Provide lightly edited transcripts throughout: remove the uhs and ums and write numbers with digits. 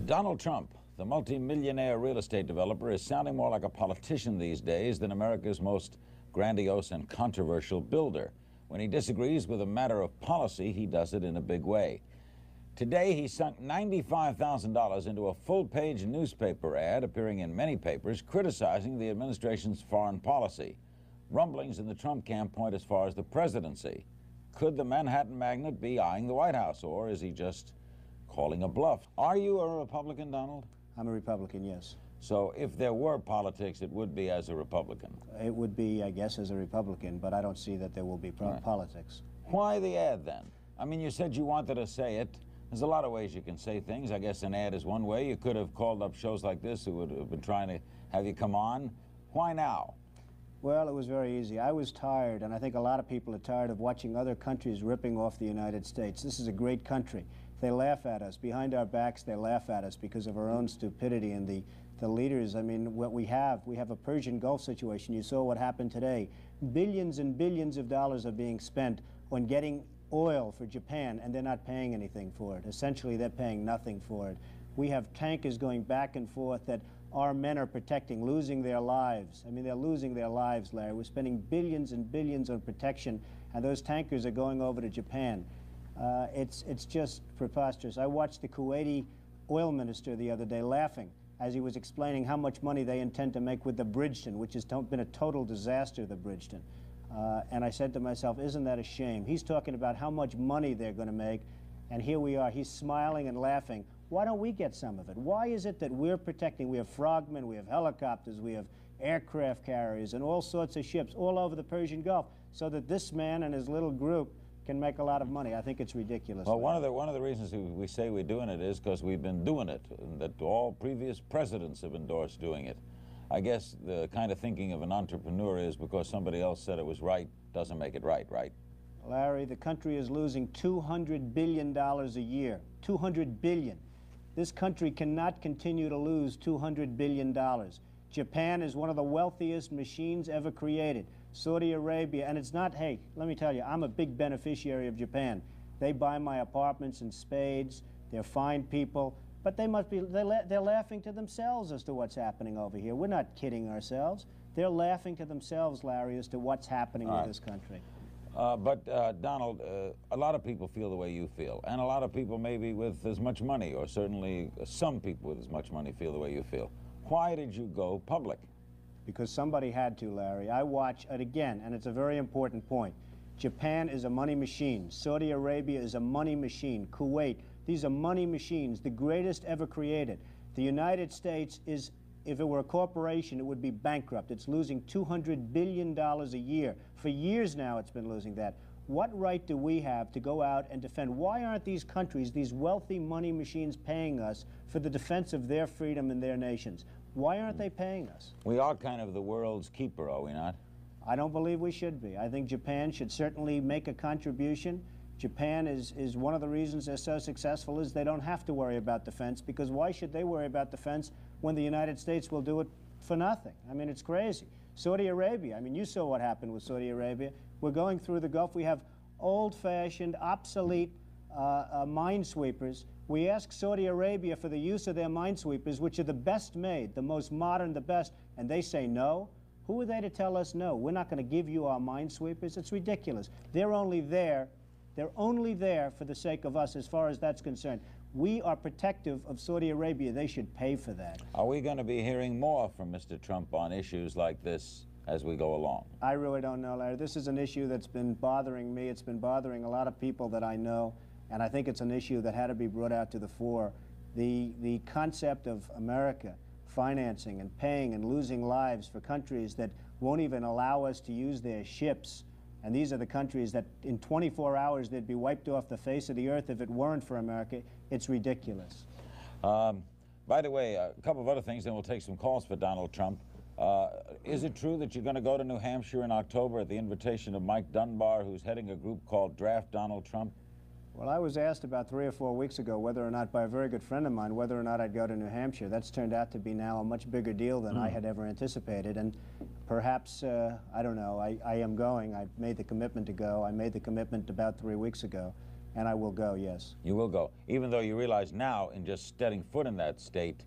Donald Trump, the multi-millionaire real estate developer, is sounding more like a politician these days than America's most grandiose and controversial builder. When he disagrees with a matter of policy, he does it in a big way. Today, he sunk $95,000 into a full-page newspaper ad appearing in many papers criticizing the administration's foreign policy. Rumblings in the Trump camp point as far as the presidency. Could the Manhattan magnate be eyeing the White House, or is he just calling a bluff? Are you a Republican, Donald? I'm a Republican, yes. So if there were politics, it would be as a Republican? It would be, I guess, as a Republican, but I don't see that there will be politics. Why the ad, then? I mean, you said you wanted to say it. There's a lot of ways you can say things. I guess an ad is one way. You could have called up shows like this who would have been trying to have you come on. Why now? Well, it was very easy. I was tired, and I think a lot of people are tired of watching other countries ripping off the United States. This is a great country. They laugh at us. Behind our backs, they laugh at us because of our own stupidity. And the leaders, I mean, what we have a Persian Gulf situation. You saw what happened today. Billions and billions of dollars are being spent on getting oil for Japan, and they're not paying anything for it. Essentially, they're paying nothing for it. We have tankers going back and forth that our men are protecting, losing their lives. I mean, they're losing their lives, Larry. We're spending billions and billions on protection, and those tankers are going over to Japan. It's just preposterous. I watched the Kuwaiti oil minister the other day laughing as he was explaining how much money they intend to make with the Bridgeton, which has been a total disaster, the Bridgeton. And I said to myself, isn't that a shame? He's talking about how much money they're going to make, and here we are. He's smiling and laughing. Why don't we get some of it? Why is it that we're protecting? We have frogmen, we have helicopters, we have aircraft carriers, and all sorts of ships all over the Persian Gulf, so that this man and his little group can make a lot of money. I think it's ridiculous. Well, one of the reasons we say we're doing it is because we've been doing it, and that all previous presidents have endorsed doing it. I guess the kind of thinking of an entrepreneur is because somebody else said it was right doesn't make it right, right? Larry, the country is losing $200 billion a year. $200 billion. This country cannot continue to lose $200 billion. Japan is one of the wealthiest machines ever created. Saudi Arabia, and it's not, hey, let me tell you, I'm a big beneficiary of Japan. They buy my apartments in spades. They're fine people, but they must be, they're laughing to themselves as to what's happening over here. We're not kidding ourselves. They're laughing to themselves, Larry, as to what's happening with this country. But Donald, a lot of people feel the way you feel, and a lot of people maybe with as much money, or certainly some people with as much money feel the way you feel. Why did you go public? Because somebody had to, Larry. I watch it again, and it's a very important point. Japan is a money machine. Saudi Arabia is a money machine. Kuwait, these are money machines, the greatest ever created. The United States is, if it were a corporation, it would be bankrupt. It's losing $200 billion a year. For years now, it's been losing that. What right do we have to go out and defend? Why aren't these countries, these wealthy money machines, paying us for the defense of their freedom and their nations? Why aren't they paying us? We are kind of the world's keeper, are we not? I don't believe we should be. I think Japan should certainly make a contribution. Japan is one of the reasons they're so successful is they don't have to worry about defense, because why should they worry about defense when the United States will do it for nothing? I mean, it's crazy. Saudi Arabia, I mean, you saw what happened with Saudi Arabia. We're going through the Gulf. We have old-fashioned, obsolete minesweepers. We ask Saudi Arabia for the use of their minesweepers, which are the best made, the most modern, the best, and they say no. Who are they to tell us no? We're not going to give you our minesweepers. It's ridiculous. They're only there for the sake of us as far as that's concerned. We are protective of Saudi Arabia. They should pay for that. Are we going to be hearing more from Mr. Trump on issues like this as we go along? I really don't know, Larry. This is an issue that's been bothering me. It's been bothering a lot of people that I know, and I think it's an issue that had to be brought out to the fore. The concept of America financing and paying and losing lives for countries that won't even allow us to use their ships. And these are the countries that in 24 hours they'd be wiped off the face of the earth if it weren't for America. It's ridiculous. By the way, a couple of other things, then we'll take some calls for Donald Trump. Is it true that you're going to go to New Hampshire in October at the invitation of Mike Dunbar, who's heading a group called Draft Donald Trump? Well, I was asked about 3 or 4 weeks ago whether or not, by a very good friend of mine, whether or not I'd go to New Hampshire. That's turned out to be now a much bigger deal than I had ever anticipated. And perhaps, I don't know, I am going. I made the commitment to go. I made the commitment about 3 weeks ago. And I will go, yes. You will go, even though you realize now, in just stepping foot in that state,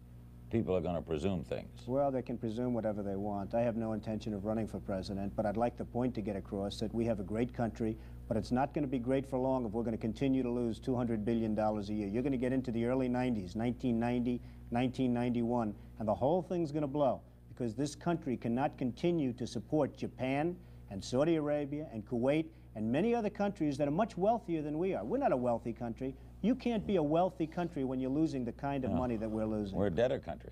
people are going to presume things. Well, they can presume whatever they want. I have no intention of running for president, but I'd like the point to get across that we have a great country, but it's not going to be great for long if we're going to continue to lose $200 billion a year. You're going to get into the early 90s, 1990, 1991, and the whole thing's going to blow, because this country cannot continue to support Japan and Saudi Arabia and Kuwait and many other countries that are much wealthier than we are. We're not a wealthy country. You can't be a wealthy country when you're losing the kind of money that we're losing. We're a debtor country.